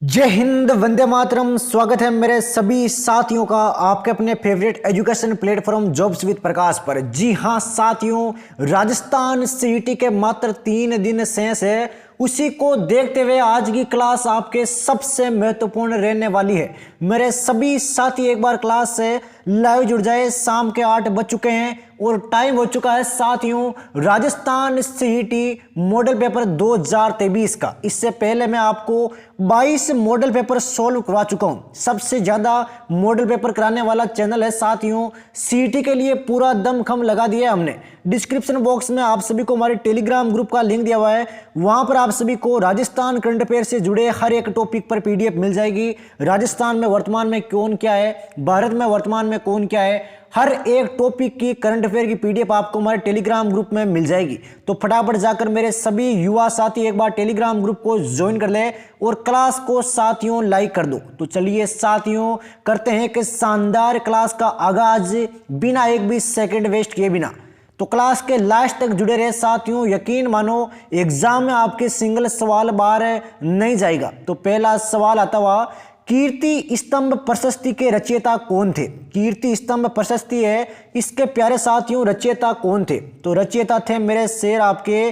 जय हिंद, वंदे मातरम। स्वागत है मेरे सभी साथियों का आपके अपने favourite education platform jobs with Prakash पर। जी हां साथियों, राजस्थान सीईटी के मात्र 3 दिन शेष है। उसी को देखते हुए आज की क्लास आपके सबसे महत्वपूर्ण रहने वाली है। मेरे सभी साथी एक बार क्लास से लाइव जुड़ जाए। शाम के 8 बज चुके हैं और टाइम हो चुका है साथियों राजस्थान सीईटी मॉडल पेपर 2023 का। इससे पहले मैं आपको 22 मॉडल पेपर सोल्व करवा चुका हूं। सबसे ज्यादा मॉडल पेपर कराने वाला चैनल है साथियों। सीईटी के लिए पूरा दमखम लगा दिया है हमने। डिस्क्रिप्शन बॉक्स में आप सभी को हमारे टेलीग्राम ग्रुप का लिंक दिया हुआ है। वहां पर आप सभी को राजस्थान करंट अफेयर से जुड़े हर एक टॉपिक पर पीडीएफ मिल जाएगी। राजस्थान में वर्तमान में कौन क्या है, भारत में वर्तमान में कौन क्या है, हर एक टॉपिक की करंट अफेयर की पीडीएफ आपको हमारे टेलीग्राम ग्रुप में मिल जाएगी। तो फटाफट जाकर मेरे सभी युवा साथी एक बार टेलीग्राम ग्रुप को ज्वाइन कर ले और क्लास को साथियों लाइक कर दो। तो चलिए साथियों करते हैं कि शानदार क्लास का आगाज बिना एक भी सेकंड वेस्ट किए बिना। तो क्लास के लास्ट तक जुड़े रहे साथियों। यकीन मानो एग्जाम में आपके सिंगल सवाल बाहर नहीं जाएगा। तो पहला सवाल आता हुआ, कीर्ति स्तंभ प्रशस्ति के रचयिता कौन थे? कीर्ति स्तंभ प्रशस्ति है, इसके प्यारे साथियों रचयिता कौन थे? तो रचयिता थे मेरे शेर आपके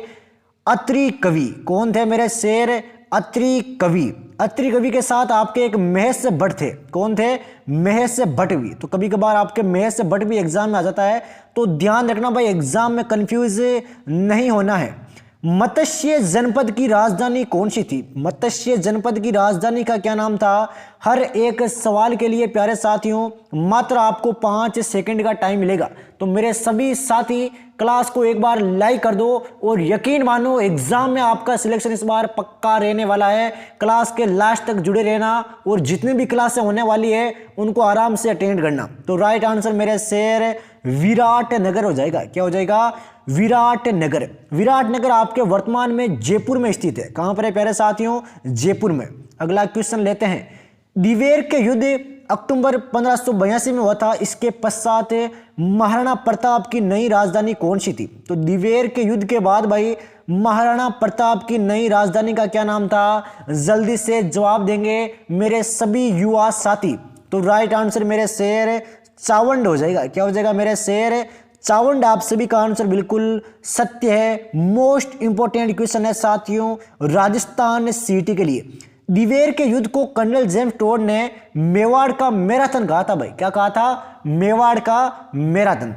अत्रि कवि। कौन थे मेरे शेर? अत्रि कवि। अत्रि कवि के साथ आपके एक महेश भट्ट थे। कौन थे? महेश भट्ट भी। तो कभी कभार आपके महेश भट्ट भी एग्जाम में आ जाता है, तो ध्यान रखना भाई, एग्जाम में कंफ्यूज नहीं होना है। मत्स्य जनपद की राजधानी कौन सी थी? मत्स्य जनपद की राजधानी का क्या नाम था? हर एक सवाल के लिए प्यारे साथियों मात्र आपको 5 सेकंड का टाइम मिलेगा। तो मेरे सभी साथी क्लास को एक बार लाइक कर दो और यकीन मानो एग्जाम में आपका सिलेक्शन इस बार पक्का रहने वाला है। क्लास के लास्ट तक जुड़े रहना और जितनी भी क्लासें होने वाली है उनको आराम से अटेंड करना। तो राइट आंसर मेरे शेर विराटनगर हो जाएगा। क्या हो जाएगा? विराटनगर। विराटनगर आपके वर्तमान में जयपुर में स्थित है। कहां पर है प्यारे साथियों? जयपुर में। अगला क्वेश्चन लेते हैं। दिवेर के युद्ध अक्टूबर 1582 में हुआ था। इसके पश्चात महाराणा प्रताप की नई राजधानी कौन सी थी? तो दिवेर के युद्ध के बाद भाई महाराणा प्रताप की नई राजधानी का क्या नाम था? जल्दी से जवाब देंगे मेरे सभी युवा साथी। तो राइट आंसर मेरे शेर चावंड हो जाएगा। क्या हो जाएगा मेरे शेर? चावंड। आप सभी का आंसर बिल्कुल सत्य है। मोस्ट इंपोर्टेंट क्वेश्चन है साथियों राजस्थान सीईटी के लिए। दिवेर के युद्ध को कर्नल जेम्स टोड ने मेवाड़ का मैराथन कहा था भाई। क्या कहा था? मेवाड़ का मैराथन।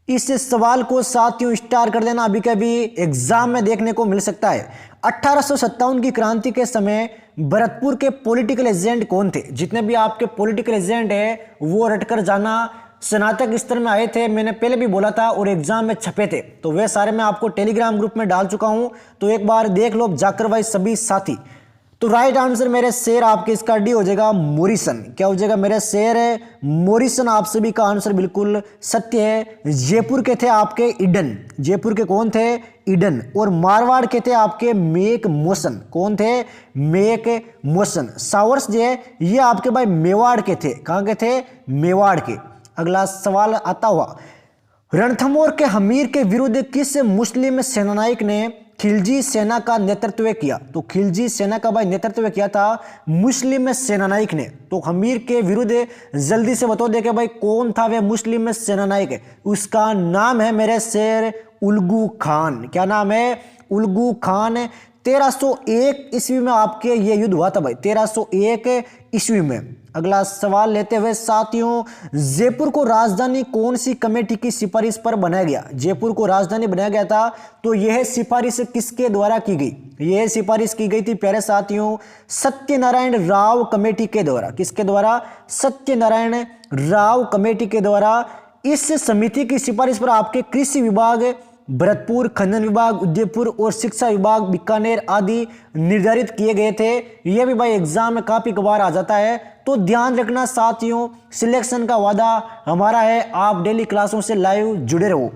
इस सवाल को साथियों स्टार कर देना, अभी कभी एग्जाम में देखने को मिल सकता है। 1857 की क्रांति के समय भरतपुर के पॉलिटिकल एजेंट कौन थे? जितने भी आपके पॉलिटिकल एजेंट है वो रटकर जाना। स्नातक स्तर में आए थे, मैंने पहले भी बोला था, और एग्जाम में छपे थे। तो वे सारे मैं आपको टेलीग्राम ग्रुप में डाल चुका हूं, तो एक बार देख लो जाकर भाई सभी साथी। तो राइट आंसर मेरे शेर आपके इसका डी हो जाएगा मोरिसन। क्या हो जाएगा मेरे शेर? मोरिसन। आप सभी का आंसर बिल्कुल सत्य है। जयपुर के थे आपके ईडन। जयपुर के कौन थे? ईडन। और मारवाड़ के थे आपके मेक मोशन। कौन थे? Make motion. सावर्स जो है ये आपके भाई मेवाड़ के थे। कहां के थे? मेवाड़ के। अगला सवाल आता हुआ, रणथंभौर के हमीर के विरुद्ध किस मुस्लिम सेनानायक ने खिलजी सेना का नेतृत्व किया? तो खिलजी सेना का भाई नेतृत्व किया था मुस्लिम सेनानायक ने। तो हमीर के विरुद्ध जल्दी से बता दे कि भाई कौन था वे मुस्लिम सेनानायक? उसका नाम है मेरे शेर उल्गू खान। क्या नाम है? उल्गू खान। 1301 ईस्वी में आपके ये युद्ध हुआ था भाई। 1301 ईस्वी में। अगला सवाल लेते हुए साथियों, जयपुर को राजधानी कौन सी कमेटी की सिफारिश पर बनाया गया? जयपुर को राजधानी बनाया गया था, तो यह सिफारिश किसके द्वारा की गई? यह सिफारिश की गई थी प्यारे साथियों सत्यनारायण राव कमेटी के द्वारा। किसके द्वारा? सत्यनारायण राव कमेटी के द्वारा। इस समिति की सिफारिश पर आपके कृषि विभाग भरतपुर, खनन विभाग उदयपुर और शिक्षा विभाग बीकानेर आदि निर्धारित किए गए थे। यह भी भाई एग्जाम में काफी कबार आ जाता है, तो ध्यान रखना साथियों सिलेक्शन का वादा हमारा है। आप डेली क्लासों से लाइव जुड़े रहो।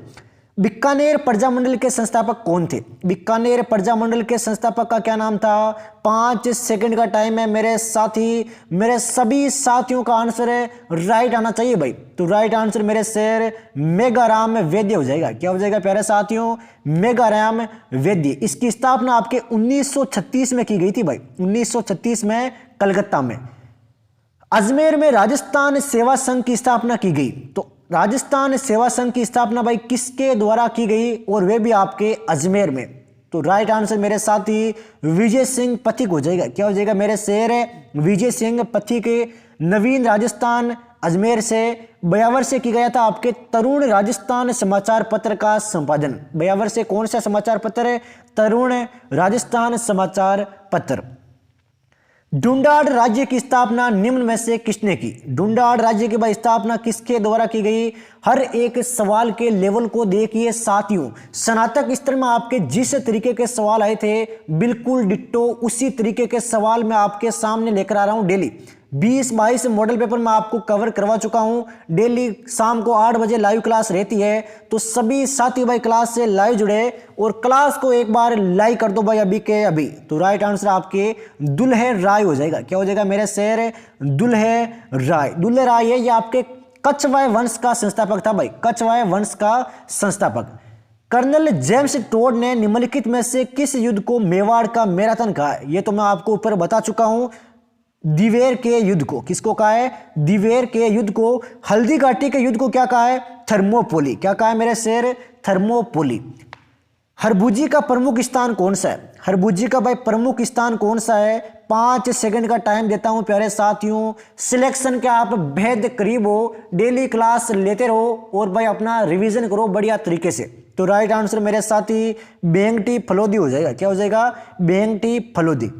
बीकानेर प्रजामंडल के संस्थापक कौन थे? बीकानेर प्रजामंडल के संस्थापक का क्या नाम था? 5 सेकंड का टाइम है मेरे साथी, मेरे सभी साथियों का आंसर है राइट आना चाहिए भाई। तो राइट आंसर मेरे शेर मेघाराम वैद्य हो जाएगा। क्या हो जाएगा प्यारे साथियों? मेघाराम वैद्य। इसकी स्थापना आपके 1936 में की गई थी भाई, 1936 में कलकत्ता में। अजमेर में राजस्थान सेवा संघ की स्थापना की गई। तो राजस्थान सेवा संघ की स्थापना भाई किसके द्वारा की गई, और वे भी आपके अजमेर में? तो राइट आंसर मेरे साथी विजय सिंह पथिक हो जाएगा। क्या हो जाएगा मेरे शेर है विजय सिंह पथिक। नवीन राजस्थान अजमेर से ब्यावर से किया गया था आपके तरुण राजस्थान समाचार पत्र का संपादन। ब्यावर से कौन सा समाचार पत्र है? तरुण राजस्थान समाचार पत्र। ढूंढाड़ राज्य की स्थापना निम्न में से किसने की? ढूंढाड़ राज्य की स्थापना किसके द्वारा की गई? हर एक सवाल के लेवल को देखिए साथियों, स्नातक स्तर में आपके जिस तरीके के सवाल आए थे बिल्कुल डिट्टो उसी तरीके के सवाल मैं आपके सामने लेकर आ रहा हूं डेली। 20-22 मॉडल पेपर मैं आपको कवर करवा चुका हूं। डेली शाम को 8 बजे लाइव क्लास रहती है, तो सभी साथी भाई क्लास से लाइव जुड़े और क्लास को एक बार लाइक कर दो भाई अभी के अभी। तो राइट आंसर आपके दुल्हे राय हो जाएगा। क्या हो जाएगा मेरे शेर? दुल्हे राय। दुल्हे राय है ये आपके कछवाय वंश का संस्थापक था भाई, कछवाय वंश का संस्थापक। कर्नल जेम्स टोड ने निम्नलिखित में से किस युद्ध को मेवाड़ का मैराथन कहा है? ये तो मैं आपको ऊपर बता चुका हूं। दिवेर के युद्ध को किसको कहा है? दिवेर के युद्ध को। हल्दी घाटी के युद्ध को क्या कहा है? थर्मोपोली। क्या कहा है मेरे शेर? थर्मोपोली। हरबुजी का प्रमुख स्थान कौन सा है? हरबुजी का भाई प्रमुख स्थान कौन सा है? 5 सेकंड का टाइम देता हूं प्यारे साथियों। सिलेक्शन के आप बेहद करीब हो, डेली क्लास लेते रहो और भाई अपना रिवीजन करो बढ़िया तरीके से। तो राइट आंसर मेरे साथी बेंगटी फलोदी हो जाएगा। क्या हो जाएगा? बेंगटी फलोदी।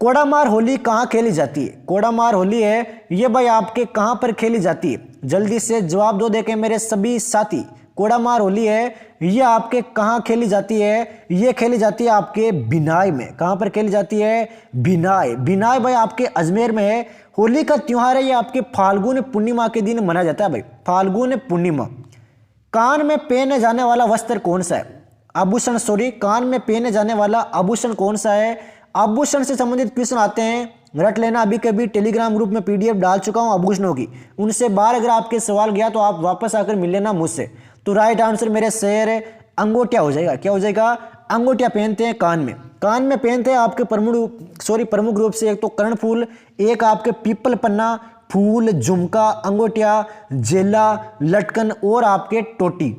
कोडामार होली कहाँ खेली जाती है? कोडामार होली है ये भाई आपके कहाँ पर खेली जाती है? जल्दी से जवाब दो देखे मेरे सभी साथी। कोडामार होली है ये आपके कहाँ खेली जाती है? ये खेली जाती है आपके बिनाई में। कहाँ पर खेली जाती है? बिनाई। बिनाई भाई आपके अजमेर में है। होली का त्योहार है ये आपके फाल्गुन पूर्णिमा के दिन मनाया जाता है भाई, फाल्गुन पूर्णिमा। कान में पहने जाने वाला वस्त्र कौन सा है? आभूषण, सॉरी, कान में पहने जाने वाला आभूषण कौन सा है? आभूषण से संबंधित क्वेश्चन आते हैं, रट लेना। अभी कभी टेलीग्राम ग्रुप में पीडीएफ डाल चुका हूं आभूषणों की, उनसे बाहर अगर आपके सवाल गया तो आप वापस आकर मिल लेना मुझसे। तो राइट आंसर मेरे शेर अंगूठिया हो जाएगा। क्या हो जाएगा? अंगूठिया पहनते हैं कान में। कान में पहनते हैं आपके प्रमुख रूप से एक तो कर्णफूल, एक आपके पीपल पन्ना, फूल, झुमका, अंगूठिया, जेला, लटकन और आपके टोटी।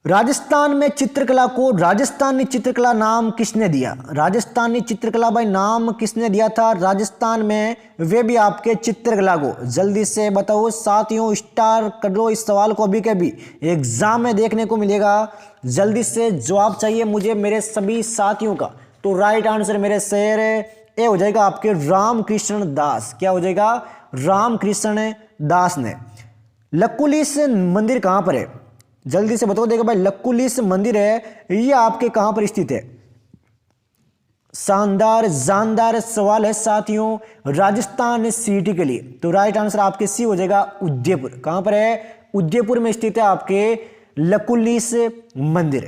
राजस्थान में चित्रकला को राजस्थानी चित्रकला नाम किसने दिया? राजस्थानी चित्रकला भाई नाम किसने दिया था राजस्थान में? वे भी आपके चित्रकला को। जल्दी से बताओ साथियों, स्टार कर दो इस सवाल को अभी के भी, एग्जाम में देखने को मिलेगा। जल्दी से जवाब चाहिए मुझे मेरे सभी साथियों का। तो राइट आंसर मेरे शेर ए हो जाएगा आपके रामकृष्ण दास। क्या हो जाएगा? रामकृष्ण दास ने। लकुलिस मंदिर कहां पर है? जल्दी से बताओ देखो भाई, लकुलिस मंदिर है ये आपके कहां पर स्थित है? शानदार जानदार सवाल है साथियों, राजस्थान सिटी के लिए। तो राइट आंसर आपके सी हो जाएगा उदयपुर। कहां पर है? उदयपुर में स्थित है आपके लकुलिस मंदिर।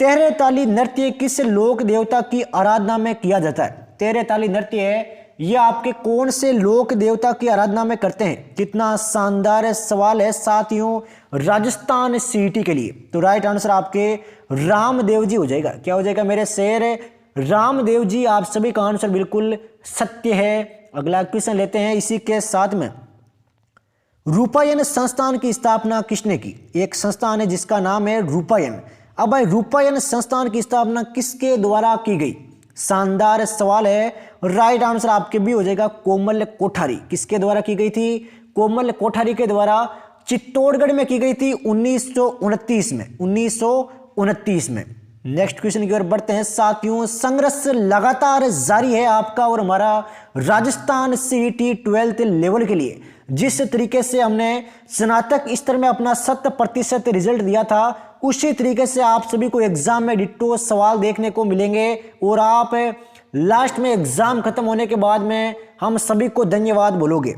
तेहरे ताली नृत्य किस लोक देवता की आराधना में किया जाता है? तेहरे ताली नृत्य है ये आपके कौन से लोक देवता की आराधना में करते हैं? कितना शानदार सवाल है साथियों, राजस्थान सिटी के लिए। तो राइट आंसर आपके रामदेव जी हो जाएगा। क्या हो जाएगा मेरे शेर? रामदेव जी। आप सभी का आंसर बिल्कुल सत्य है। अगला क्वेश्चन लेते हैं इसी के साथ में। रूपायन संस्थान की स्थापना किसने की? एक संस्थान है जिसका नाम है रूपायन। अब भाई रूपायन संस्थान की स्थापना किसके द्वारा की गई? शानदार सवाल है। राइट आंसर आपके भी हो जाएगा कोमल कोठारी। किसके द्वारा की गई थी? कोमल कोठारी के द्वारा। चित्तौड़गढ़ में की गई थी 1929 में। 1929 में। नेक्स्ट क्वेश्चन की ओर बढ़ते हैं साथियों। संघर्ष लगातार जारी है आपका और हमारा राजस्थान सीईटी 12th लेवल के लिए। जिस तरीके से हमने स्नातक स्तर में अपना 100% रिजल्ट दिया था, उसी तरीके से आप सभी को एग्जाम में डिट्टो सवाल देखने को मिलेंगे और आप लास्ट में एग्जाम खत्म होने के बाद में हम सभी को धन्यवाद बोलोगे।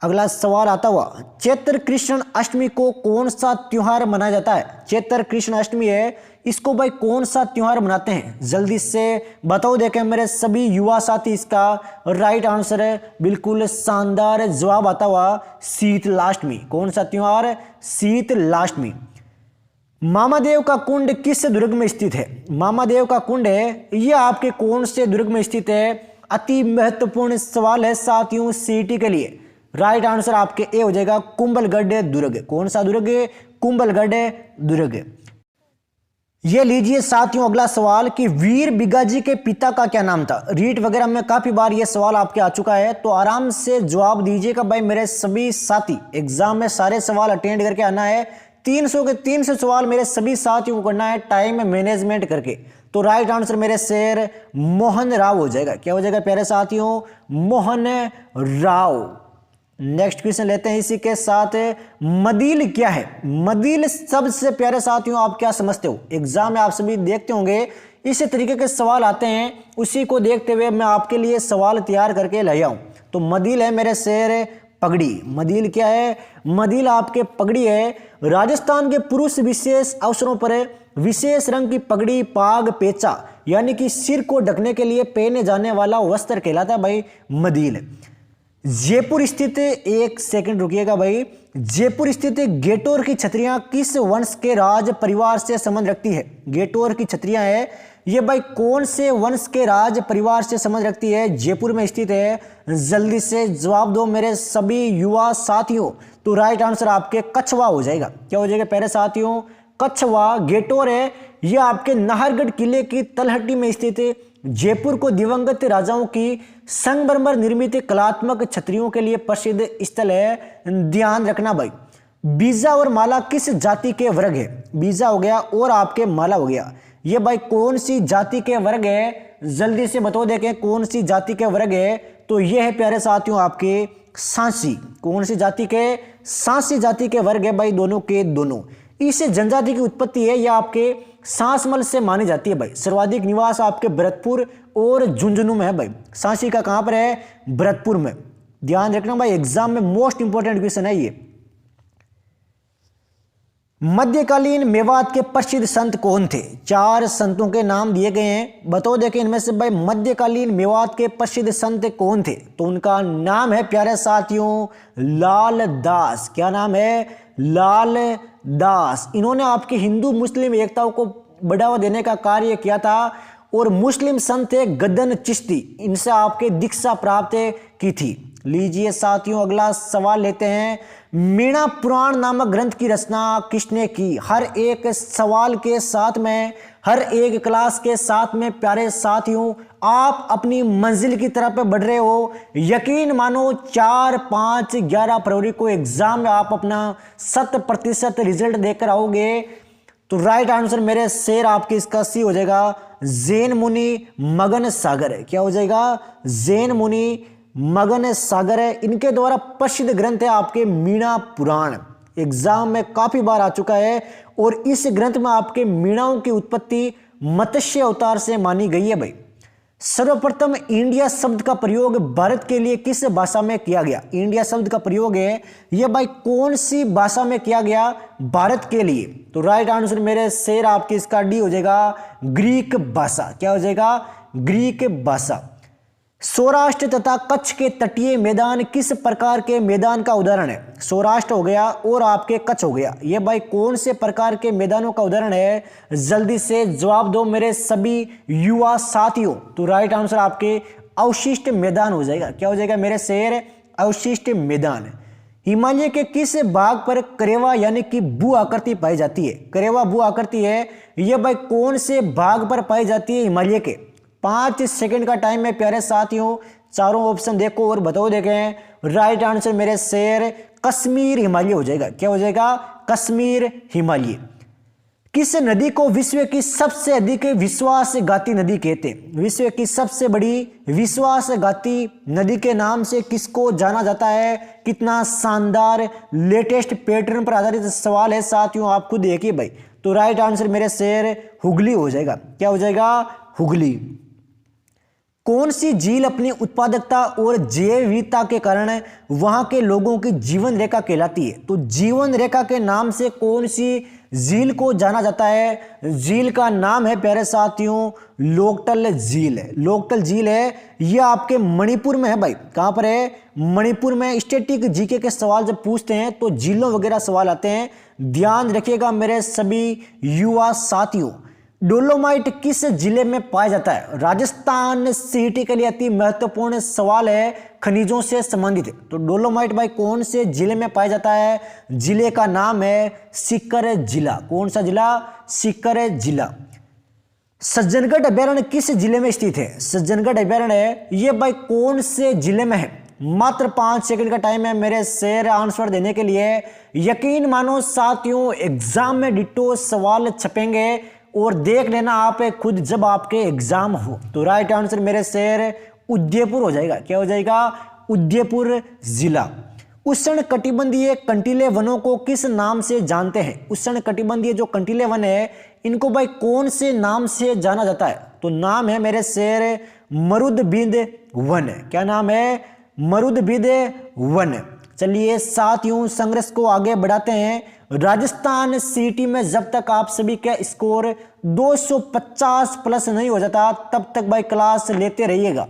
अगला सवाल आता हुआ, चैत्र कृष्ण अष्टमी को कौन सा त्योहार मनाया जाता है? चैत्र कृष्ण अष्टमी है, इसको भाई कौन सा त्योहार मनाते हैं? जल्दी से बताओ देखें मेरे सभी युवा साथी। इसका राइट आंसर है बिल्कुल शानदार जवाब आता हुआ शीतलाष्टमी। कौन सा त्योहार? शीतलाष्टमी। मामादेव का कुंड किस दुर्ग में स्थित है? मामादेव का कुंड है, यह आपके कौन से दुर्ग में स्थित है? अति महत्वपूर्ण सवाल है साथियों सीटी के लिए। राइट आंसर आपके ए हो जाएगा कुंभलगढ़ दुर्ग। कौन सा दुर्ग? कुंभलगढ़ दुर्ग। ये लीजिए साथियों अगला सवाल कि वीर बिगाजी के पिता का क्या नाम था? रीट वगैरह में काफी बार ये सवाल आपके आ चुका है, तो आराम से जवाब दीजिएगा भाई मेरे सभी साथी। एग्जाम में सारे सवाल अटेंड करके आना है। 300 के 300 सवाल मेरे सभी साथियों को करना है टाइम मैनेजमेंट करके। तो राइट आंसर मेरे शेर मोहन राव हो जाएगा। क्या हो जाएगा प्यारे साथियों? मोहन राव। नेक्स्ट क्वेश्चन लेते हैं इसी के साथ। मदील क्या है? मदील सबसे प्यारे साथियों आप क्या समझते हो? एग्जाम में आप सभी देखते होंगे इसी तरीके के सवाल आते हैं, उसी को देखते हुए मैं आपके लिए सवाल तैयार करके लाया हूं। तो मदील है मेरे शेर पगड़ी। मदील क्या है? मदील आपके पगड़ी है। राजस्थान के पुरुष विशेष अवसरों पर विशेष रंग की पगड़ी पाग पेचा यानी कि सिर को ढकने के लिए पहने जाने वाला वस्त्र कहलाता है भाई मदील। जयपुर स्थित, एक सेकंड रुकिएगा भाई, जयपुर स्थित गेटोर की छतरियां किस वंश के राज परिवार से संबंध रखती है? गेटोर की छतरियां है, ये भाई कौन से वंश के राज परिवार से संबंध रखती है? जयपुर में स्थित है। जल्दी से जवाब दो मेरे सभी युवा साथियों। तो राइट आंसर आपके कछवा हो जाएगा। क्या हो जाएगा प्यारे साथियों? कछवा। गेटोर है, यह आपके नाहरगढ़ किले की तलहटी में स्थित है। जयपुर को दिवंगत राजाओं की संगमरमर निर्मित कलात्मक छतरियों के लिए प्रसिद्ध स्थल है। ध्यान रखना भाई। बीजा और माला किस जाति के वर्ग है? बीजा हो गया और आपके माला हो गया, ये भाई कौन सी जाति के वर्ग है? जल्दी से बताओ देखें कौन सी जाति के वर्ग है? तो ये है प्यारे साथियों आपके सांसी। कौन सी जाति के? सांसी जाति के वर्ग है भाई, दोनों के दोनों। इस जनजाति की उत्पत्ति है यह आपके सांसमल से मानी जाती है भाई। सर्वाधिक निवास आपके भरतपुर और झुंझुनू में है भाई। सांसी का कहां पर है? भरतपुर में। ध्यान रखना भाई, एग्जाम में मोस्ट इंपोर्टेंट क्वेश्चन है ये। मध्यकालीन मेवात के प्रसिद्ध संत कौन थे? 4 संतों के नाम दिए गए हैं, बताओ देखें इनमें से भाई मध्यकालीन मेवात के प्रसिद्ध संत कौन थे? तो उनका नाम है प्यारे साथियों लाल दास। क्या नाम है? लाल दास। इन्होंने आपकी हिंदू मुस्लिम एकता को बढ़ावा देने का कार्य किया था और मुस्लिम संत थे गदन चिश्ती, इनसे आपके दीक्षा प्राप्त की थी। लीजिए साथियों अगला सवाल लेते हैं। मीणा पुराण नामक ग्रंथ की रचना किसने की? हर एक सवाल के साथ में, हर एक क्लास के साथ में प्यारे साथियों आप अपनी मंजिल की तरफ बढ़ रहे हो। यकीन मानो 4, 5, 11 फरवरी को एग्जाम में आप अपना 100% रिजल्ट देकर आओगे। तो राइट आंसर मेरे शेर आपकी इसका सी हो जाएगा जैन मुनि मगन सागर। क्या हो जाएगा? जैन मुनि मगन सागर है, इनके द्वारा प्रसिद्ध ग्रंथ है आपके मीणा पुराण। एग्जाम में काफी बार आ चुका है और इस ग्रंथ में आपके मीणाओं की उत्पत्ति मत्स्य अवतार से मानी गई है भाई। सर्वप्रथम इंडिया शब्द का प्रयोग भारत के लिए किस भाषा में किया गया? इंडिया शब्द का प्रयोग है यह भाई कौन सी भाषा में किया गया? भारत के लिए। तो राइट आंसर मेरे शेर आपकी इसका डी हो जाएगा ग्रीक भाषा। क्या हो जाएगा? ग्रीक भाषा। सौराष्ट्र तथा कच्छ के तटीय मैदान किस प्रकार के मैदान का उदाहरण है? सौराष्ट्र हो गया और आपके कच्छ हो गया, ये भाई कौन से प्रकार के मैदानों का उदाहरण है? जल्दी से जवाब दो मेरे सभी युवा साथियों। तो राइट आंसर आपके अवशिष्ट मैदान हो जाएगा। क्या हो जाएगा मेरे शेर? अवशिष्ट मैदान। हिमालय के किस भाग पर करेवा यानी कि भू आकृति पाई जाती है? करेवा भू आकृति है, यह भाई कौन से भाग पर पाई जाती है हिमालय के? 5 सेकंड का टाइम है प्यारे साथियों, चारों ऑप्शन देखो और बताओ देखें। राइट आंसर मेरे शेर कश्मीर हिमालय हो जाएगा। क्या हो जाएगा? कश्मीर हिमालय। किस नदी को विश्व की सबसे अधिक विश्वासघाती नदी कहते हैं? विश्व की सबसे बड़ी विश्वासघाती नदी के नाम से किसको जाना जाता है? कितना शानदार लेटेस्ट पैटर्न पर आधारित सवाल है साथियों, आप खुद देखिए भाई। तो राइट आंसर मेरे शेर हुगली हो जाएगा। क्या हो जाएगा? हुगली। कौन सी झील अपनी उत्पादकता और जैव विविधता के कारण वहां के लोगों की जीवन रेखा कहलाती है? तो जीवन रेखा के नाम से कौन सी झील को जाना जाता है? झील का नाम है प्यारे साथियों लोकटल झील है। लोकटल झील है, यह आपके मणिपुर में है भाई। कहां पर है? मणिपुर में। स्टैटिक जीके के सवाल जब पूछते हैं तो झीलों वगैरह सवाल आते हैं, ध्यान रखिएगा मेरे सभी युवा साथियों। डोलोमाइट किस जिले में पाया जाता है? राजस्थान सिटी के लिए अति महत्वपूर्ण सवाल है, खनिजों से संबंधित। तो डोलोमाइट भाई कौन से जिले में पाया जाता है? जिले का नाम है सीकर जिला। कौन सा जिला? सीकर जिला। सज्जनगढ़ अभ्यारण्य किस जिले में स्थित है? सज्जनगढ़ अभ्यारण्य है, ये भाई कौन से जिले में है? मात्र 5 सेकंड का टाइम है मेरे शेर आंसर देने के लिए। यकीन मानो साथियों, एग्जाम में डिट्टो सवाल छपेंगे और देख लेना आप खुद जब आपके एग्जाम हो। तो राइट आंसर मेरे शेर उदयपुर हो जाएगा। क्या हो जाएगा? उदयपुर जिला। उष्ण कटिबंधीय कंटीले वनों को किस नाम से जानते हैं? उष्ण कटिबंधीय जो कंटीले वन है इनको भाई कौन से नाम से जाना जाता है? तो नाम है मेरे शेर मरुदबिंद वन। क्या नाम है? मरुदबिंद वन। चलिए साथियों, संघर्ष को आगे बढ़ाते हैं। राजस्थान सिटी में जब तक आप सभी का स्कोर 250 प्लस नहीं हो जाता तब तक भाई क्लास लेते रहिएगा।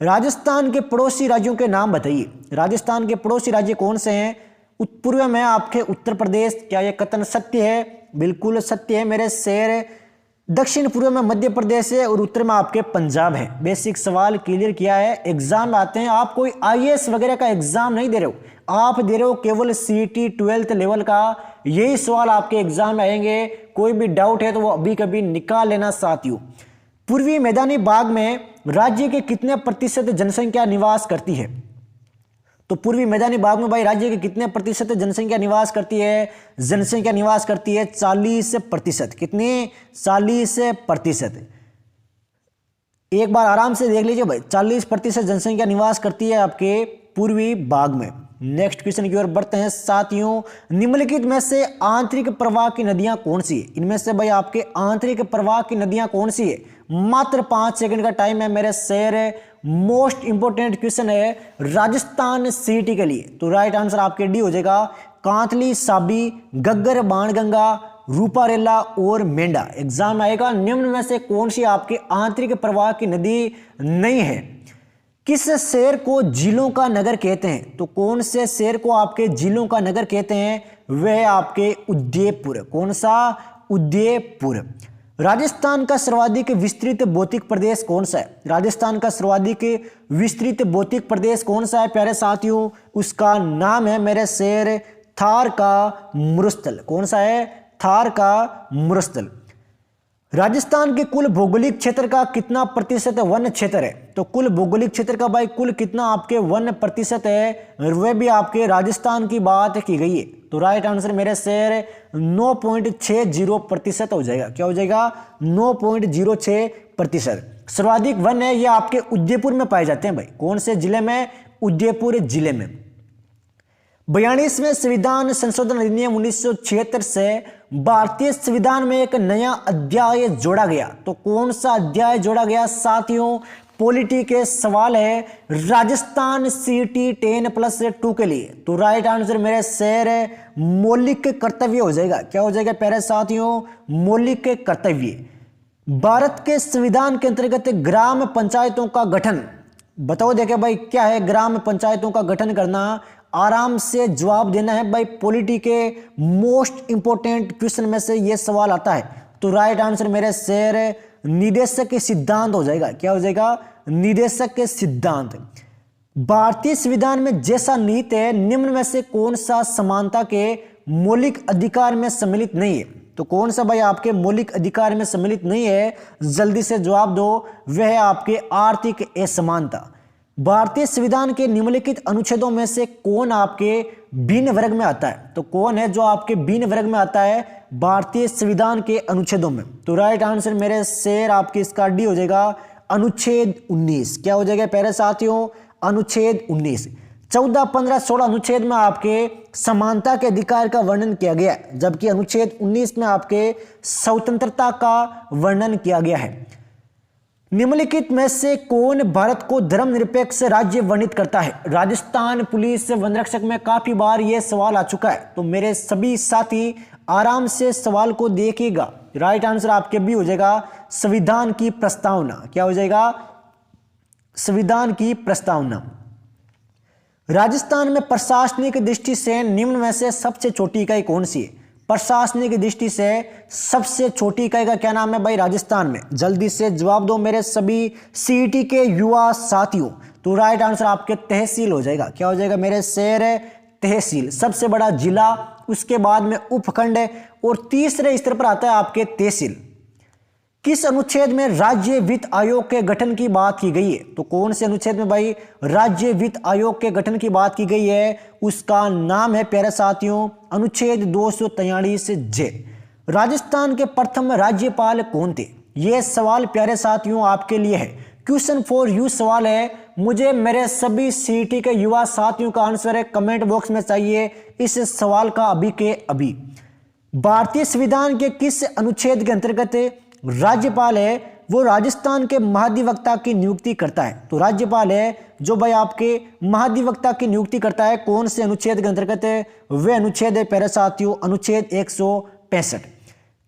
राजस्थान के पड़ोसी राज्यों के नाम बताइए। राजस्थान के पड़ोसी राज्य कौन से हैं? पूर्व में आपके उत्तर प्रदेश। क्या यह कथन सत्य है? बिल्कुल सत्य है मेरे शेर। दक्षिण पूर्व में मध्य प्रदेश है और उत्तर में आपके पंजाब है। बेसिक सवाल क्लियर किया है। एग्जाम आते हैं, आप कोई आईएएस वगैरह का एग्जाम नहीं दे रहे हो, आप दे रहे हो केवल सीटी 12th लेवल का। यही सवाल आपके एग्जाम में आएंगे। कोई भी डाउट है तो वो अभी कभी निकाल लेना साथियों। पूर्वी मैदानी भाग में राज्य के कितने प्रतिशत जनसंख्या निवास करती है? तो पूर्वी मैदानी भाग में भाई राज्य के कितने प्रतिशत जनसंख्या निवास करती है? जनसंख्या निवास करती है 40%। कितनी? 40%। एक बार आराम से देख लीजिए भाई, 40% जनसंख्या निवास करती है आपके पूर्वी भाग में। नेक्स्ट क्वेश्चन की ओर बढ़ते हैं साथियों। निम्नलिखित में से आंतरिक प्रवाह की नदियां कौन सी है? इनमें से भाई आपके आंतरिक प्रवाह की नदियां कौन सी है? मात्र 5 सेकंड का टाइम है मेरे शेर। मोस्ट इंपोर्टेंट क्वेश्चन है राजस्थान सिटी के लिए। तो राइट आंसर आपके डी हो जाएगा। कांतली, साबी, गग्गर, बाणगंगा, रूपारेला और मेंढा। एग्जाम आएगा, निम्न में से कौन सी आपके आंतरिक प्रवाह की नदी नहीं है? किस शहर को झीलों का नगर कहते हैं? तो कौन से शहर को आपके झीलों का नगर कहते हैं? वह आपके उदयपुर। कौन सा? उदयपुर। राजस्थान का सर्वाधिक विस्तृत भौतिक प्रदेश कौन सा है? राजस्थान का सर्वाधिक विस्तृत भौतिक प्रदेश कौन सा है प्यारे साथियों? उसका नाम है मेरे शेर थार का मरुस्थल। कौन सा है? थार का मरुस्थल। राजस्थान के कुल भौगोलिक क्षेत्र का कितना प्रतिशत वन क्षेत्र है? तो कुल भौगोलिक क्षेत्र का भाई कुल कितना आपके 1% है, वह भी आपके राजस्थान की बात की गई है। तो राइट आंसर मेरे शेर 9.60% हो जाएगा। क्या हो जाएगा? 9.06%। सर्वाधिक वन है ये आपके उदयपुर में पाए जाते हैं भाई। कौन से जिले में? उदयपुर जिले में। 42वें संविधान संशोधन अधिनियम 1976 से भारतीय संविधान में एक नया अध्याय जोड़ा गया। तो कौन सा अध्याय जोड़ा गया साथियों? पॉलिटी के सवाल है राजस्थान सिटी 10+2 के लिए। तो राइट आंसर मेरे शेर मौलिक कर्तव्य हो जाएगा। क्या हो जाएगा प्यारे साथियों? मौलिक कर्तव्य। भारत के संविधान के अंतर्गत ग्राम पंचायतों का गठन, बताओ देखे भाई क्या है ग्राम पंचायतों का गठन करना? आराम से जवाब देना है भाई। पॉलिटी के मोस्ट इंपोर्टेंट क्वेश्चन में से यह सवाल आता है। तो राइट आंसर मेरे शेर निदेशक के सिद्धांत हो जाएगा। क्या हो जाएगा? निदेशक के सिद्धांत। भारतीय संविधान में जैसा निहित है निम्न में से कौन सा समानता के मौलिक अधिकार में सम्मिलित नहीं है? तो कौन सा भाई आपके मौलिक अधिकार में सम्मिलित नहीं है? जल्दी से जवाब दो। वह आपके आर्थिक असमानता। भारतीय संविधान के निम्नलिखित अनुच्छेदों में से कौन आपके भिन्न वर्ग में आता है? तो कौन है जो आपके भिन्न वर्ग में आता है भारतीय संविधान के अनुच्छेदों में? तो राइट आंसर मेरे शेर आपकी इसका डी हो जाएगा अनुच्छेद 19। क्या हो जाएगा प्यारे साथियों? अनुच्छेद 19। 14, 15, 16 अनुच्छेद में आपके समानता के अधिकार का वर्णन किया गया है, जबकि अनुच्छेद 19 में आपके स्वतंत्रता का वर्णन किया गया है। निम्नलिखित में से कौन भारत को धर्मनिरपेक्ष राज्य वर्णित करता है? राजस्थान पुलिस वनरक्षक में काफी बार यह सवाल आ चुका है, तो मेरे सभी साथी आराम से सवाल को देखिएगा। राइट आंसर आपके भी हो जाएगा संविधान की प्रस्तावना। क्या हो जाएगा? संविधान की प्रस्तावना। राजस्थान में प्रशासनिक दृष्टि से निम्न में से सबसे छोटी इकाई कौन सी है? प्रशासनिक दृष्टि से सबसे छोटी इकाई का क्या नाम है भाई? राजस्थान में। जल्दी से जवाब दो मेरे सभी सीईटी के युवा साथियों। तो राइट आंसर आपके तहसील हो जाएगा। क्या हो जाएगा मेरे शेर? तहसील। सबसे बड़ा जिला, उसके बाद में उपखंड और तीसरे स्तर पर आता है आपके तहसील। किस अनुच्छेद में राज्य वित्त आयोग के गठन की बात की गई है? तो कौन से अनुच्छेद में भाई राज्य वित्त आयोग के गठन की बात की गई है? उसका नाम है प्यारे साथियों अनुच्छेद 243 जे। राजस्थान के प्रथम राज्यपाल कौन थे? यह सवाल प्यारे साथियों आपके लिए है। क्वेश्चन फॉर यू सवाल है। मुझे मेरे सभी सीईटी के युवा साथियों का आंसर है कमेंट बॉक्स में चाहिए इस सवाल का अभी के अभी। भारतीय संविधान के किस अनुच्छेद के अंतर्गत राज्यपाल है वो राजस्थान के महाधिवक्ता की नियुक्ति करता है? तो राज्यपाल है जो भाई आपके महाधिवक्ता की नियुक्ति करता है, कौन से अनुच्छेद के अंतर्गत है? वह अनुच्छेद है प्यारे साथियों अनुच्छेद 165।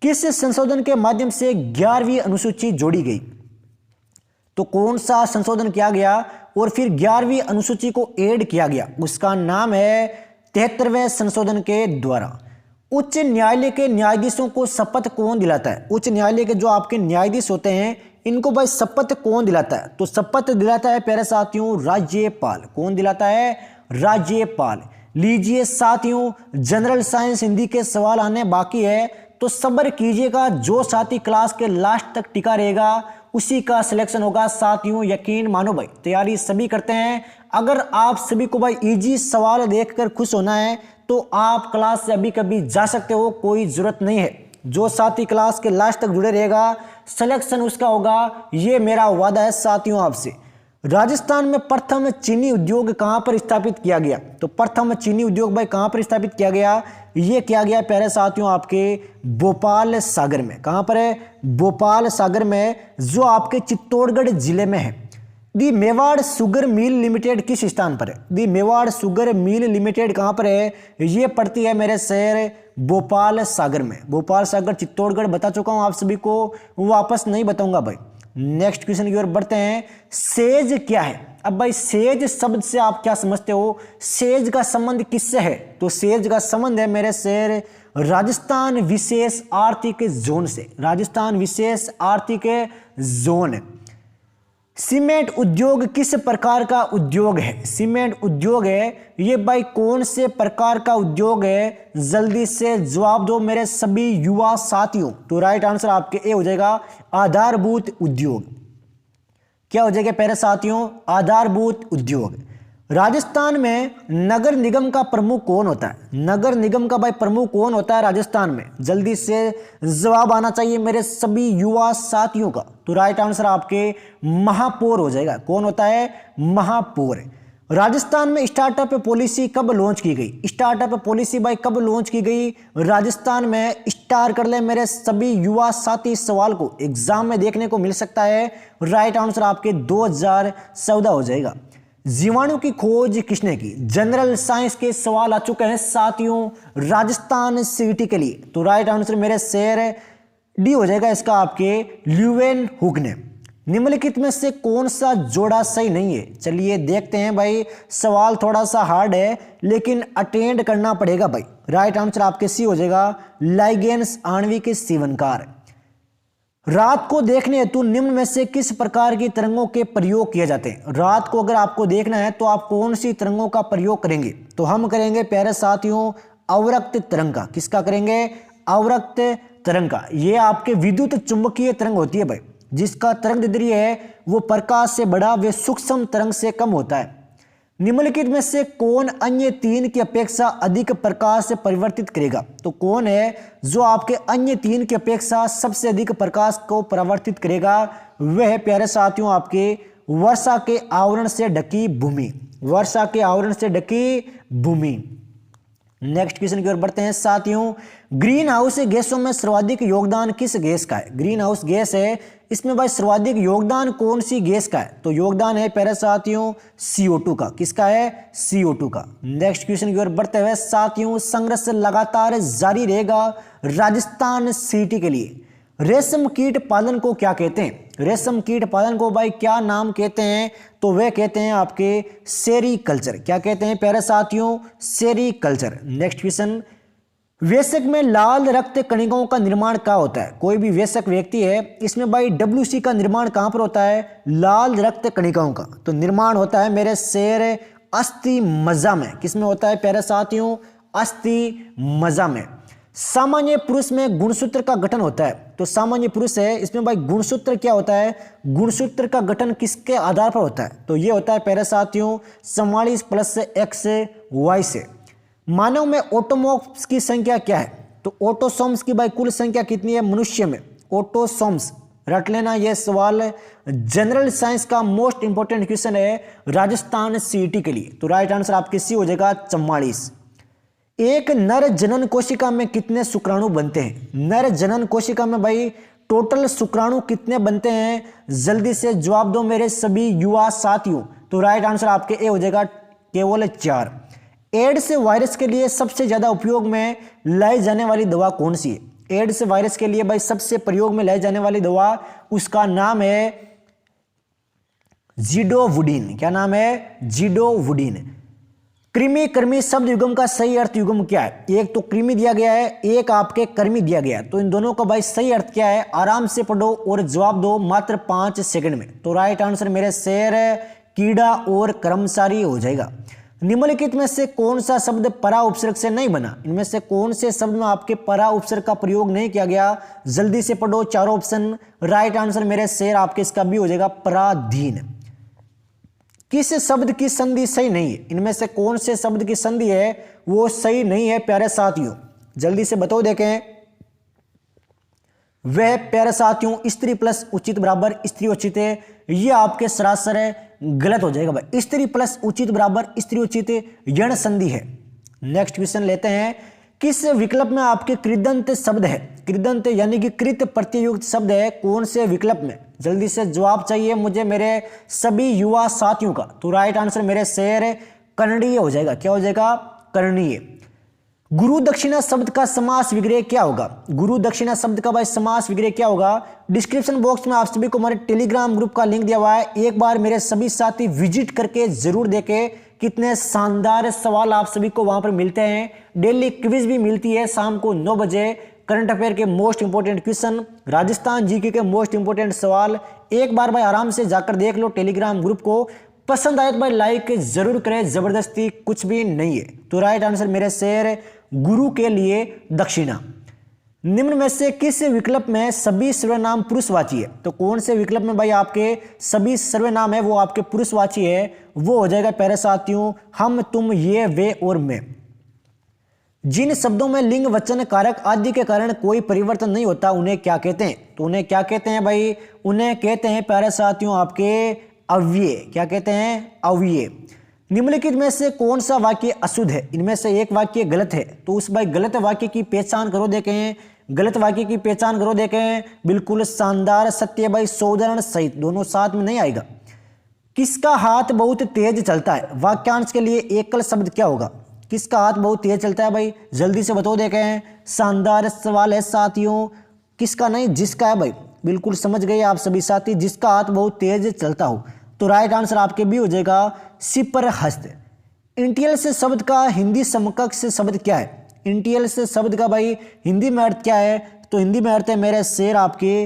किस संशोधन के माध्यम से 11वीं अनुसूची जोड़ी गई? तो कौन सा संशोधन किया गया और फिर 11वीं अनुसूची को ऐड किया गया? उसका नाम है 73वें संशोधन के द्वारा। उच्च न्यायालय के न्यायाधीशों को शपथ कौन दिलाता है? उच्च न्यायालय के जो आपके न्यायाधीश होते हैं इनको भाई शपथ कौन दिलाता है? तो शपथ दिलाता है प्यारे साथियों राज्यपाल। कौन दिलाता है? राज्यपाल। लीजिए साथियों जनरल साइंस हिंदी के सवाल आने बाकी है, तो सब्र कीजिएगा। जो साथी क्लास के लास्ट तक टिका रहेगा उसी का सिलेक्शन होगा साथियों, यकीन मानो भाई। तैयारी सभी करते हैं। अगर आप सभी को भाई इजी सवाल देखकर खुश होना है तो आप क्लास से अभी कभी जा सकते हो, कोई जरूरत नहीं है। जो साथी क्लास के लास्ट तक जुड़े रहेगा सिलेक्शन उसका होगा, ये मेरा वादा है साथियों आपसे। राजस्थान में प्रथम चीनी उद्योग कहां पर स्थापित किया गया? तो प्रथम चीनी उद्योग भाई कहां पर स्थापित किया गया? ये किया गया प्यारे साथियों आपके भोपाल सागर में। कहां पर है? भोपाल सागर में, जो आपके चित्तौड़गढ़ जिले में है। दी मेवाड़ शुगर मिल लिमिटेड किस स्थान पर है? दी मेवाड़ शुगर मिल लिमिटेड कहां पर है? ये पड़ती है मेरे शहर भोपाल सागर में। भोपाल सागर चित्तौड़गढ़ बता चुका हूं आप सभी को, वापस नहीं बताऊंगा भाई। नेक्स्ट क्वेश्चन की ओर बढ़ते हैं। सेज क्या है? अब भाई सेज शब्द से आप क्या समझते हो? सेज का संबंध किससे है? तो सेज का संबंध है मेरे शहर राजस्थान विशेष आर्थिक जोन से। राजस्थान विशेष आर्थिक जोन। सीमेंट उद्योग किस प्रकार का उद्योग है? सीमेंट उद्योग है ये भाई कौन से प्रकार का उद्योग है? जल्दी से जवाब दो मेरे सभी युवा साथियों। तो राइट आंसर आपके ए हो जाएगा आधारभूत उद्योग। क्या हो जाएगा प्यारे साथियों? आधारभूत उद्योग। राजस्थान में नगर निगम का प्रमुख कौन होता है? नगर निगम का भाई प्रमुख कौन होता है राजस्थान में? जल्दी से जवाब आना चाहिए मेरे सभी युवा साथियों का। तो राइट आंसर आपके महापौर हो जाएगा। कौन होता है? महापौर। राजस्थान में स्टार्टअप पॉलिसी कब लॉन्च की गई? स्टार्टअप पॉलिसी भाई कब लॉन्च की गई राजस्थान में? स्टार कर ले मेरे सभी युवा साथी, सवाल को एग्जाम में देखने को मिल सकता है। राइट आंसर आपके 2014 हो जाएगा। जीवाणु की खोज किसने की? जनरल साइंस के सवाल आ चुके हैं साथियों राजस्थान सीईटी के लिए। तो राइट आंसर मेरे शेर डी हो जाएगा इसका आपके ल्यूवेनहुक ने। निम्नलिखित में से कौन सा जोड़ा सही नहीं है? चलिए देखते हैं भाई। सवाल थोड़ा सा हार्ड है लेकिन अटेंड करना पड़ेगा भाई। राइट आंसर आपके सी हो जाएगा लाइगेंस आणविक सीवनकार। रात को देखने हेतु निम्न में से किस प्रकार की तरंगों के प्रयोग किए जाते हैं? रात को अगर आपको देखना है तो आप कौन सी तरंगों का प्रयोग करेंगे? तो हम करेंगे प्यारे साथियों अवरक्त तरंग का। किसका करेंगे? अवरक्त तरंग का। ये आपके विद्युत चुंबकीय तरंग होती है भाई, जिसका तरंग दैर्ध्य है वो प्रकाश से बड़ा व सूक्ष्म तरंग से कम होता है। निम्नलिखित में से कौन अन्य तीन की अपेक्षा अधिक प्रकाश से परिवर्तित करेगा? तो कौन है जो आपके अन्य तीन की अपेक्षा सबसे अधिक प्रकाश को परिवर्तित करेगा? वह है प्यारे साथियों आपके वर्षा के आवरण से ढकी भूमि। वर्षा के आवरण से ढकी भूमि। नेक्स्ट क्वेश्चन की ओर बढ़ते हैं साथियों। ग्रीन हाउस गैसों में सर्वाधिक योगदान किस गैस का है? ग्रीन हाउस गैस है, इसमें भाई सर्वाधिक योगदान कौन सी गैस का है? तो योगदान है प्यारे साथियों CO2 का। किसका है? CO2 का। नेक्स्ट क्वेश्चन की ओर बढ़ते हुए साथियों, संघर्ष लगातार जारी रहेगा राजस्थान सिटी के लिए। रेशम कीट पालन को क्या कहते हैं? रेशम कीट पालन को भाई क्या नाम कहते हैं? तो वे कहते हैं आपके सेरीकल्चर। क्या कहते हैं प्यारे साथियों? सेरीकल्चर। नेक्स्ट क्वेश्चन, वेशक में लाल रक्त कणिकाओं का निर्माण कहाँ होता है? कोई भी वेशक व्यक्ति है, इसमें भाई WC का निर्माण कहाँ पर होता है? लाल रक्त कणिकाओं का तो निर्माण होता है मेरे शेर अस्थि मज्जा में। किसमें होता है प्यारे साथियों? अस्थि मज्जा में। सामान्य पुरुष में गुणसूत्र का गठन होता है, तो सामान्य पुरुष है, इसमें भाई गुणसूत्र क्या होता है? गुणसूत्र का गठन किसके आधार पर होता है? तो ये होता है प्यारे साथियों 44 + XY से। मानव में ऑटोमॉर्फ्स की संख्या क्या है? तो ऑटोसोम्स की भाई कुल संख्या कितनी है मनुष्य में? ऑटोसोम्स रट लेना, यह सवाल जनरल साइंस का मोस्ट इंपोर्टेंट क्वेश्चन है राजस्थान सिटी के लिए। तो राइट आंसर आपके सी हो जाएगा 44। एक नर जनन कोशिका में कितने शुक्राणु बनते हैं? नर जनन कोशिका में भाई टोटल शुक्राणु कितने बनते हैं? जल्दी से जवाब दो मेरे सभी युवा साथियों। तो राइट आंसर आपके ए हो जाएगा केवल 4। एड्स वायरस के लिए सबसे ज्यादा उपयोग में लाई जाने वाली दवा कौन सी है? एड्स वायरस के लिए भाई सबसे प्रयोग में लाई जाने वाली दवा, उसका नाम है जीडोवुडीन। क्या नाम है? जीडोवुडीन। कृमि कर्मी शब्द युग्म का सही अर्थ युग्म क्या है? एक तो कृमि दिया गया है, एक आपके कर्मी दिया गया है, तो इन दोनों का भाई सही अर्थ क्या है? आराम से पढ़ो और जवाब दो मात्र 5 सेकंड में। तो राइट आंसर मेरे शेर कीड़ा और कर्मचारी हो जाएगा। निम्नलिखित में से कौन सा शब्द परा उपसर्ग से नहीं बना? इनमें से कौन से शब्द में आपके परा उपसर्ग का प्रयोग नहीं किया गया? जल्दी से पढ़ो चारों ऑप्शन। राइट आंसर मेरे शेर आपके इसका भी हो जाएगा पराधीन। किस शब्द की संधि सही नहीं है? इनमें से कौन से शब्द की संधि है वो सही नहीं है प्यारे साथियों? जल्दी से बताओ देखें। वह प्यारे साथियों स्त्री प्लस उचित बराबर स्त्रीउचित है, ये आपके सरासर गलत हो जाएगा भाई। स्त्री प्लस उचित बराबर स्त्रीउचित यण संधि है। नेक्स्ट क्वेश्चन लेते हैं। किस विकल्प में आपके कृदंत शब्द है? कृदंत यानी कि कृत प्रत्ययुक्त शब्द है, कौन से विकल्प में? जल्दी से जवाब चाहिए मुझे मेरे सभी युवा साथियों का। तो राइट आंसर मेरे शेर कर्णीय हो जाएगा। क्या हो जाएगा? कर्णीय। गुरु दक्षिणा शब्द का समास विग्रह क्या होगा? गुरु दक्षिणा शब्द का भाई समास विग्रह क्या होगा? डिस्क्रिप्शन बॉक्स में आप सभी को हमारे टेलीग्राम ग्रुप का लिंक दिया हुआ है, एक बार मेरे सभी साथी विजिट करके जरूर देखें। कितने शानदार सवाल आप सभी को वहां पर मिलते हैं। डेली क्विज भी मिलती है शाम को 9 बजे। करंट अफेयर के most important question, Rajasthan GK के मोस्ट इंपोर्टेंट सवाल, एक बार भाई आराम से जाकर देख लो टेलीग्राम ग्रुप को। पसंद आए तो भाई लाइक जरूर करें, जबरदस्ती कुछ भी नहीं है। तो राइट आंसर मेरे शेर गुरु के लिए दक्षिणा। निम्न में से किस विकल्प में सभी सर्वनाम पुरुषवाची है? तो कौन से विकल्प में भाई आपके सभी सर्वनाम है वो आपके पुरुषवाची है? वो हो जाएगा प्यारे साथियों हम, तुम, ये, वे और मैं। जिन शब्दों में लिंग, वचन, कारक आदि के कारण कोई परिवर्तन नहीं होता उन्हें क्या कहते हैं? तो उन्हें क्या कहते हैं भाई? उन्हें कहते हैं प्यारे साथियों आपके अव्यय। क्या कहते हैं? अव्यय। निम्नलिखित में से कौन सा वाक्य अशुद्ध है? इनमें से एक वाक्य गलत है, तो उस भाई गलत वाक्य की पहचान करो देखें। गलत वाक्य की पहचान करो देखें। बिल्कुल शानदार, सत्य भाई, सौदरण सहित दोनों साथ में नहीं आएगा। किसका हाथ बहुत तेज चलता है? वाक्यांश के लिए एकल शब्द क्या होगा? किसका हाथ बहुत तेज चलता है भाई? जल्दी से बताओ देखें। शानदार सवाल है साथियों। किसका नहीं, जिसका है भाई। बिल्कुल समझ गए आप सभी साथी, जिसका हाथ बहुत तेज चलता हो। तो राइट आंसर आपके भी हो जाएगा सिपरहस्त। इंटियल से शब्द का हिंदी समकक्ष शब्द क्या है? इंटियल से शब्द का भाई हिंदी में अर्थ क्या है? तो हिंदी में अर्थ है मेरे शेर आपके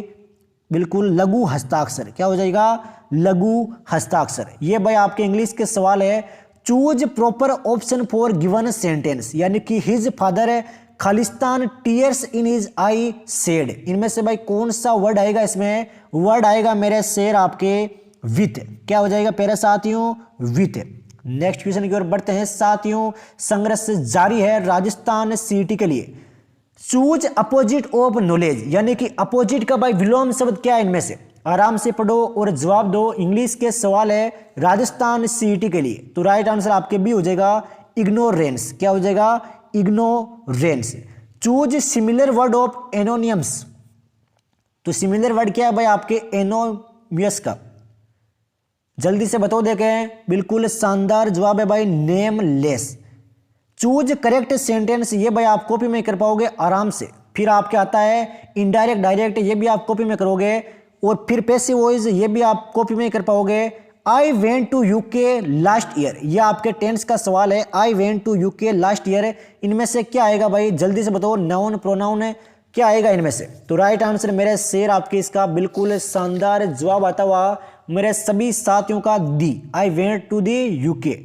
बिल्कुल लघु हस्ताक्षर। क्या हो जाएगा? लघु हस्ताक्षर। ये भाई आपके इंग्लिश के सवाल है। Choose proper option for given sentence, यानी कि his father Khalistan tears in his I said. इनमें से भाई कौन सा वर्ड आएगा? इसमें वर्ड आएगा मेरे शेर आपके विथ। क्या हो जाएगा प्यारे साथियों? विथ। नेक्स्ट क्वेश्चन की ओर बढ़ते हैं साथियों। संघर्ष जारी है राजस्थान सिटी के लिए। चूज अपोजिट ऑफ नॉलेज, यानी कि अपोजिट का भाई विलोम शब्द क्या है? इनमें से आराम से पढ़ो और जवाब दो। इंग्लिश के सवाल है राजस्थान सिटी के लिए। तो राइट आंसर आपके भी हो जाएगा इग्नोरेंस। क्या हो जाएगा? Ignorance. Choose similar word of antonyms. तो सिमिलर वर्ड क्या है भाई आपके एनोमियस का, जल्दी से बताओ देखें। बिल्कुल शानदार जवाब है भाई नेमलेस। चूज करेक्ट सेंटेंस, ये भाई आप कॉपी में कर पाओगे आराम से। फिर आपके आता है इनडायरेक्ट डायरेक्ट, ये भी आप कॉपी में करोगे। और फिर पैसिव वॉइस, ये भी आप कॉपी में कर पाओगे। I went to UK last year, ये आपके टेंस का सवाल है। I went to UK last year, इनमें से क्या आएगा भाई जल्दी से बताओ। नाउन प्रोनाउन है, क्या आएगा इनमें से? तो राइट आंसर मेरे शेर आपके इसका बिल्कुल शानदार जवाब आता हुआ मेरे सभी साथियों का the. I went to the UK.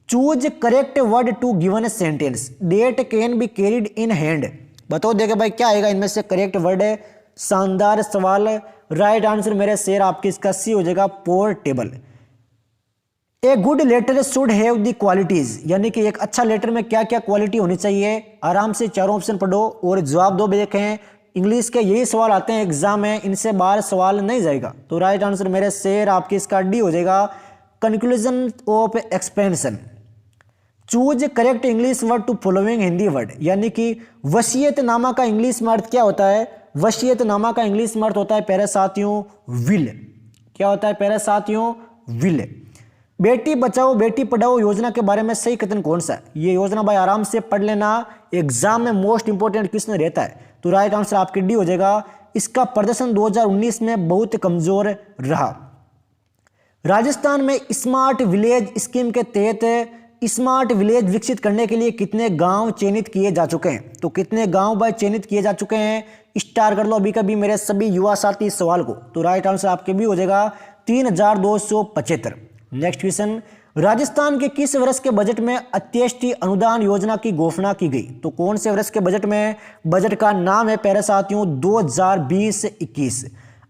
Choose correct word to given sentence. That can be carried in hand, बताओ देखे भाई क्या आएगा इनमें से करेक्ट वर्ड है। शानदार सवाल। राइट आंसर मेरे शेर आपके इसका सी हो जाएगा portable. A good letter should have the qualities, यानी कि एक अच्छा लेटर में क्या क्या क्वालिटी होनी चाहिए। आराम से चारों ऑप्शन पढ़ो और जवाब दो। देखें इंग्लिश के यही सवाल आते हैं एग्जाम में, इनसे बाहर सवाल नहीं जाएगा। तो राइट आंसर मेरे शेर आपकी इसका डी हो जाएगा conclusion of expansion. Choose correct English word to following Hindi word, यानी कि वसीयतनामा का इंग्लिश में अर्थ क्या होता है? वसीयतनामा का इंग्लिश में अर्थ होता है प्यारे साथियों विल। क्या होता है प्यारे साथियों? विल। बेटी बचाओ बेटी पढ़ाओ योजना के बारे में सही कथन कौन सा है? ये योजना भाई आराम से पढ़ लेना, एग्जाम में मोस्ट इंपोर्टेंट क्वेश्चन रहता है। तो राइट आंसर आपके डी हो जाएगा। इसका प्रदर्शन 2019 में बहुत कमजोर रहा। राजस्थान में स्मार्ट विलेज स्कीम के तहत स्मार्ट विलेज विकसित करने के लिए कितने गांव चयनित किए जा चुके हैं? तो कितने गांव भाई चयनित किए जा चुके हैं? स्टार कर लो अभी कभी मेरे सभी युवा साथी इस सवाल को। तो राइट आंसर आपके भी हो जाएगा 3275। नेक्स्ट क्वेश्चन, राजस्थान के किस वर्ष के बजट में अंत्येष्टि अनुदान योजना की घोषणा की गई? तो कौन से वर्ष के बजट में? बजट का नाम है प्यारे साथियों 2020-21।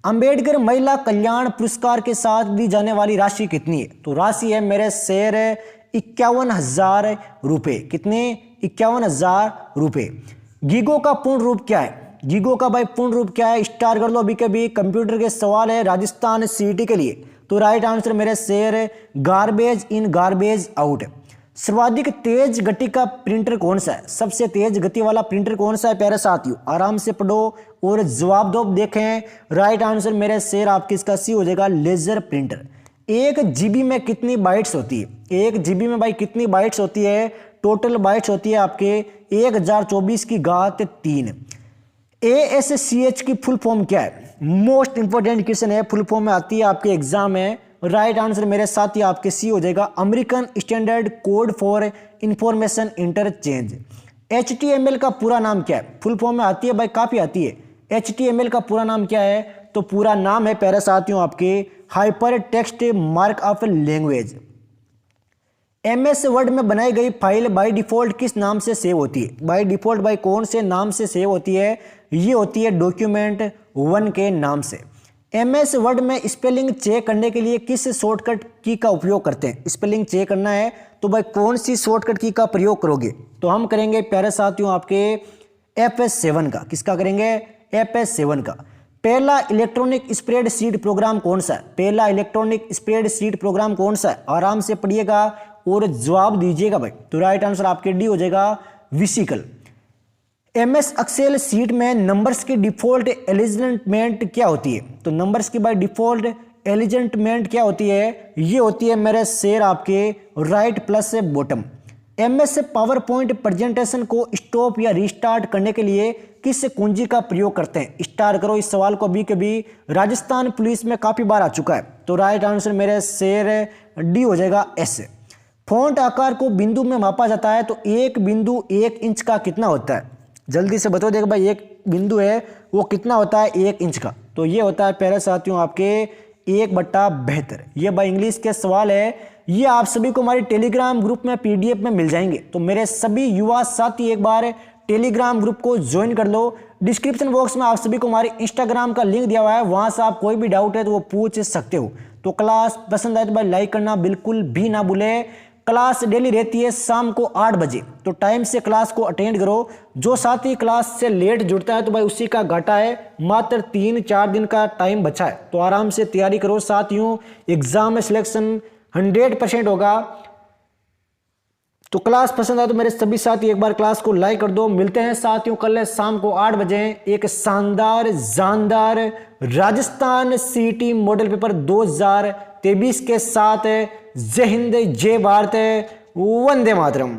अंबेडकर महिला कल्याण पुरस्कार के साथ दी जाने वाली राशि कितनी है? तो राशि है मेरे शेर 51,000 रुपए। कितने? 51,000 रुपए। गीगो का पूर्ण रूप क्या है? गीगो का भाई पूर्ण रूप क्या है? स्टार कर लो अभी कभी, कंप्यूटर के सवाल है राजस्थान सीईटी के लिए। तो राइट आंसर मेरे शेर गार्बेज इन गार्बेज आउट। सर्वाधिक तेज गति का प्रिंटर कौन सा है? सबसे तेज गति वाला प्रिंटर कौन सा है प्यारे साथियों? आराम से पढ़ो और जवाब दो। देखें राइट आंसर मेरे शेर आपकी इसका सी हो जाएगा लेजर प्रिंटर। 1 GB में कितनी बाइट्स होती है? 1 GB में भाई कितनी बाइट्स होती है? टोटल बाइट्स होती है आपके 1024 ASCH की फुल फॉर्म क्या है? मोस्ट इंपोर्टेंट क्वेश्चन है, फुल फॉर्म में आती है आपके एग्जाम में। राइट आंसर मेरे साथ ही आपके सी हो जाएगा American standard code for information interchange. HTML का पूरा नाम क्या है? फुल फॉर्म में आती है भाई, काफी आती है। HTML का पूरा नाम क्या है? तो पूरा नाम है प्यारे साथियों आपके hyper text markup language. MS word में बनाई गई फाइल बाय डिफॉल्ट किस नाम से सेव होती है? बाय डिफॉल्ट भाई कौन से नाम से सेव होती है? ये होती है डॉक्यूमेंट 1 के नाम से। MS वर्ड में स्पेलिंग चेक करने के लिए किस शॉर्टकट की का उपयोग करते हैं? स्पेलिंग चेक करना है तो भाई कौन सी शॉर्टकट की का प्रयोग करोगे? तो हम करेंगे प्यारे साथियों आपके FS7 का। किसका करेंगे? FS7 का। पहला इलेक्ट्रॉनिक स्प्रेडशीट प्रोग्राम कौन सा है? पहला इलेक्ट्रॉनिक स्प्रेडशीट प्रोग्राम कौन सा है? आराम से पढ़िएगा और जवाब दीजिएगा भाई। तो राइट आंसर आपके डी हो जाएगा विसिकल। MS एक्सेल सीट में नंबर्स की डिफॉल्ट एलिजमेंट क्या होती है? तो नंबर्स की बाय डिफॉल्ट एलिजमेंट क्या होती है? ये होती है मेरे शेर आपके right plus bottom. MS power point presentation को स्टॉप या रिस्टार्ट करने के लिए किस कुंजी का प्रयोग करते हैं? स्टार करो इस सवाल को, अभी कभी राजस्थान पुलिस में काफी बार आ चुका है। तो राइट आंसर मेरे शेर डी हो जाएगा S। फॉन्ट आकार को बिंदु में मापा जाता है तो एक बिंदु 1 इंच का कितना होता है? जल्दी से बताओ देख भाई, एक बिंदु है वो कितना होता है 1 इंच का? तो ये होता है प्यारे साथियों आपके 1/72। ये भाई इंग्लिश के सवाल है। ये आप सभी को हमारे टेलीग्राम ग्रुप में PDF में मिल जाएंगे। तो मेरे सभी युवा साथी एक बार टेलीग्राम ग्रुप को ज्वाइन कर लो। डिस्क्रिप्शन बॉक्स में आप सभी को हमारे इंस्टाग्राम का लिंक दिया हुआ है, वहां से आप कोई भी डाउट है तो वो पूछ सकते हो। तो क्लास पसंद आए तो भाई लाइक करना बिल्कुल भी ना भूले। क्लास डेली रहती है शाम को 8 बजे, तो टाइम से क्लास को अटेंड करो। जो साथी क्लास से लेट जुड़ता है तो भाई उसी का घाटा है। मात्र 3-4 दिन का टाइम बचा है, तो आराम से तैयारी करो साथियों। एग्जाम में सिलेक्शन 100% होगा। तो क्लास पसंद आए तो मेरे सभी साथी एक बार क्लास को लाइक कर दो। मिलते हैं साथियों कल शाम को 8 बजे एक शानदार जानदार राजस्थान सीईटी मॉडल पेपर 2023 के साथ। जय हिंद, जय भारत, वंदे मातरम।